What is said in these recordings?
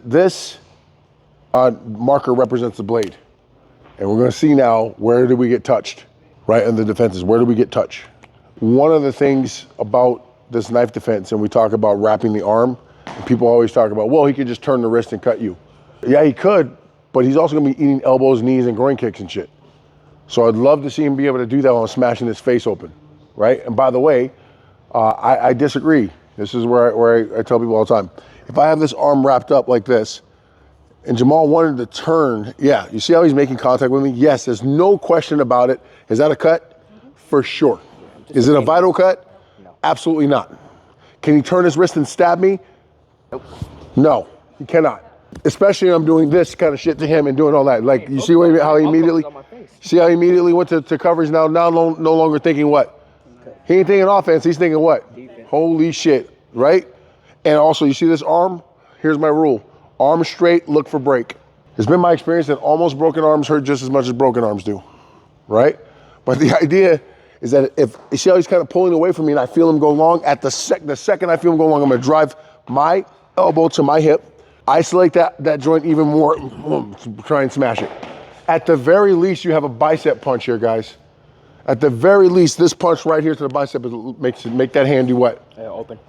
This marker represents the blade. And we're gonna see now, where did we get touched? Right in the defenses, where did we get touched? One of the things about this knife defense, and we talk about wrapping the arm, and people always talk about, well, he could just turn the wrist and cut you. Yeah, he could, but he's also gonna be eating elbows, knees, and groin kicks and shit. So I'd love to see him be able to do that while I'm smashing his face open, right? And by the way, I disagree. This is where I tell people all the time. If I have this arm wrapped up like this, and Jamal wanted to turn, yeah, you see how he's making contact with me? Yes, there's no question about it. Is that a cut? For sure. Is it a vital cut? No. Absolutely not. Can he turn his wrist and stab me? Nope. No, he cannot. Especially when I'm doing this kind of shit to him and doing all that. Like, you see how he immediately, went to coverage now no longer thinking what? Okay. He ain't thinking offense, he's thinking what? Defense. Holy shit, right? And also, you see this arm? Here's my rule. Arm straight, look for break. It's been my experience that almost broken arms hurt just as much as broken arms do, right? But the idea is that if you see how he's kind of pulling away from me and I feel him go long, at the second I feel him go long, I'm gonna drive my elbow to my hip, isolate that joint even more, try and smash it. At the very least, you have a bicep punch here, guys. At the very least, this punch right here to the bicep make that hand do what? Open.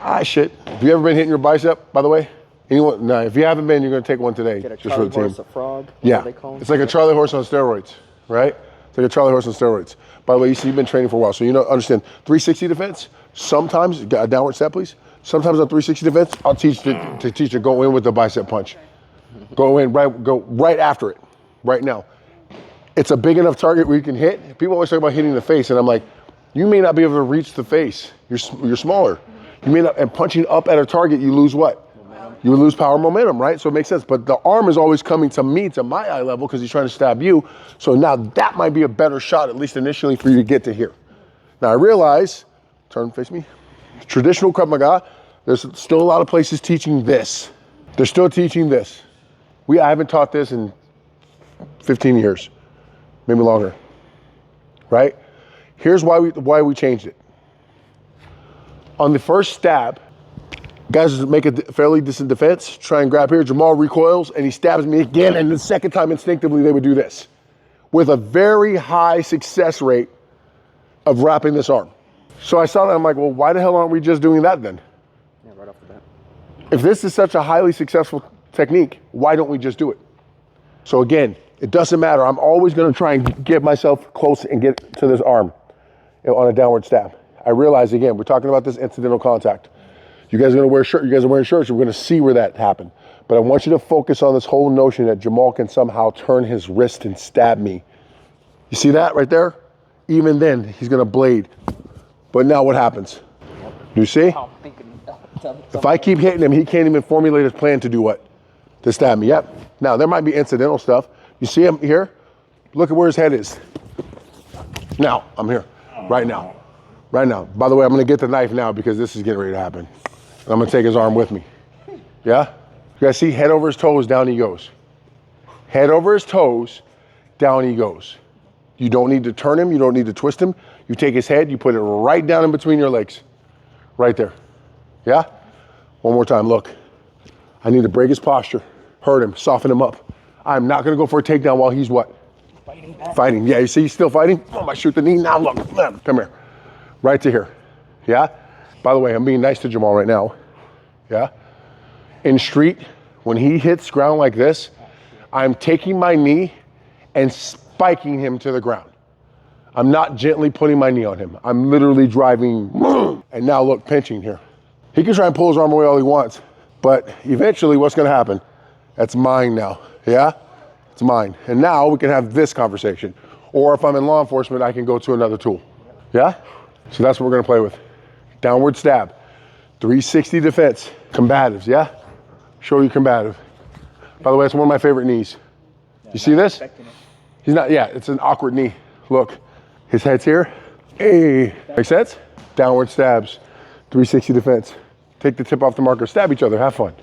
Ah, shit. Have you ever been hitting your bicep, by the way? Anyone? No, if you haven't been, you're gonna take one today. Get a just for the team. horse, a frog. Yeah, They call it's like a Charlie horse on steroids, right? It's like a Charlie horse on steroids. By the way, you see, you've been training for a while, so you know, understand 360 defense. Sometimes, a downward step, please. Sometimes on 360 defense, I'll teach to go in with the bicep punch. Go right after it, right now. It's a big enough target where you can hit. People always talk about hitting the face, and I'm like, you may not be able to reach the face. You're smaller. You may not, and punching up at a target, you lose what? You lose power momentum, right? So it makes sense. But the arm is always coming to me, to my eye level, because he's trying to stab you. So now that might be a better shot, at least initially, for you to get to here. Now I realize, turn, face me. Traditional Krav Maga, there's still a lot of places teaching this. They're still teaching this. I haven't taught this in 15 years, maybe longer, right? Here's why we changed it. On the first stab, guys make a fairly decent defense, try and grab here, Jamal recoils and he stabs me again, and the second time instinctively they would do this with a very high success rate of wrapping this arm. So I saw that, I'm like, well, why the hell aren't we just doing that then? Yeah, right off the bat. If this is such a highly successful technique, why don't we just do it? So again, it doesn't matter. I'm always gonna try and get myself close and get to this arm on a downward stab. I realize, again, we're talking about this incidental contact. You guys are gonna wear shirts, you guys are wearing shirts, we're gonna see where that happened. But I want you to focus on this whole notion that Jamal can somehow turn his wrist and stab me. You see that right there? Even then, he's gonna blade. But now what happens? Do you see? If I keep hitting him, he can't even formulate his plan to do what? To stab me, yep. Now, there might be incidental stuff. You see him here? Look at where his head is. Now, I'm here, right now. Right now. By the way, I'm gonna get the knife now because this is getting ready to happen. I'm gonna take his arm with me. Yeah? You guys see, head over his toes, down he goes. Head over his toes, down he goes. You don't need to turn him, you don't need to twist him. You take his head, you put it right down in between your legs. Right there. Yeah? One more time, look. I need to break his posture, hurt him, soften him up. I'm not gonna go for a takedown while he's what? Fighting. Yeah, you see he's still fighting? Boom, I shoot the knee, now look, come here. Right to here, yeah? By the way, I'm being nice to Jamal right now, yeah? In street, when he hits ground like this, I'm taking my knee and spiking him to the ground. I'm not gently putting my knee on him. I'm literally driving, and now look, pinching here. He can try and pull his arm away all he wants, but eventually what's gonna happen? That's mine now, yeah? It's mine. And now we can have this conversation. Or if I'm in law enforcement, I can go to another tool, yeah? So that's what we're gonna play with. Downward stab, 360 defense, combatives, yeah? Show you combative. By the way, it's one of my favorite knees. You see this? He's not, yeah, it's an awkward knee. Look, his head's here. Hey, make sense? Downward stabs, 360 defense. Take the tip off the marker, stab each other, have fun.